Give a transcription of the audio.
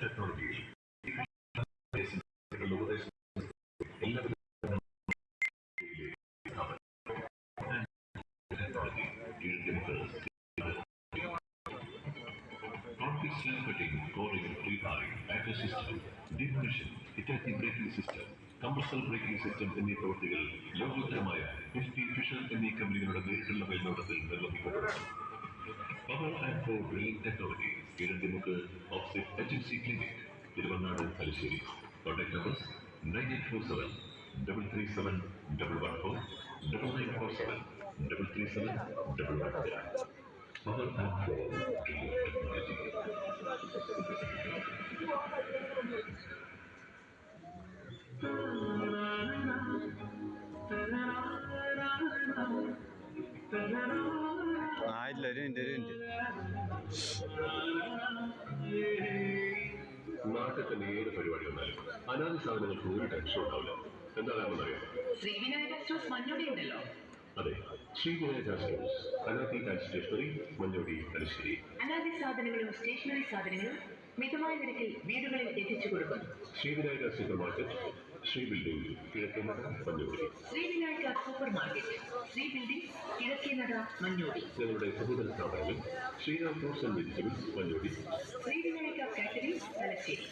ടെക്നോളജിയിൽ braking system, compressor braking system എന്നീ പ്രവൃത്തികൾ ലോകോത്തരമായ FP ഫിഷർ എന്നീ കമ്പനികളുടെ നേരിട്ടുള്ള മേൽനോട്ടത്തിൽ നിർവഹിക്കപ്പെടുന്നു. Power and four drilling technology, Kizhakkimukku opposite agency clinic, Thiruvannad, Thalassery. Contact numbers 9847 337 114, 9947 337 114. Power and for drilling technology. നാട്ടിൽ ഏത് പരിപാടി വന്നാലും അനാദി സാധനങ്ങൾക്ക് ഒരു ടെൻഷൻ ഉണ്ടാവില്ല. എന്താ കാരണം അറിയാം? ശ്രീവിനായക സ്റ്റോഴ്സ് മഞ്ഞോടി ഉണ്ടല്ലോ. അതെ, ശ്രീവിനായക സ്റ്റോഴ്സ്, അനാദി ആൻഡ് സ്റ്റേഷനറി, മഞ്ഞോടി, തലശ്ശേരി. അനാദി സാധനങ്ങളും സ്റ്റേഷനറി സാധനങ്ങളും മിതമായ നിരക്കിൽ വീടുകളിൽ എത്തിച്ചു കൊടുക്കുന്നു. Srivinayaka super market, Shri building, Kizhakkenada, Manjodi. Srivinayaka super market, Shri building, Kizhakkenada, Manjodi. ഞങ്ങളുടെ സഹോദര സ്ഥാപനങ്ങൾ Sreeram fruits and vegetables, Manjodi. Srivinayaka catering, Thalassery.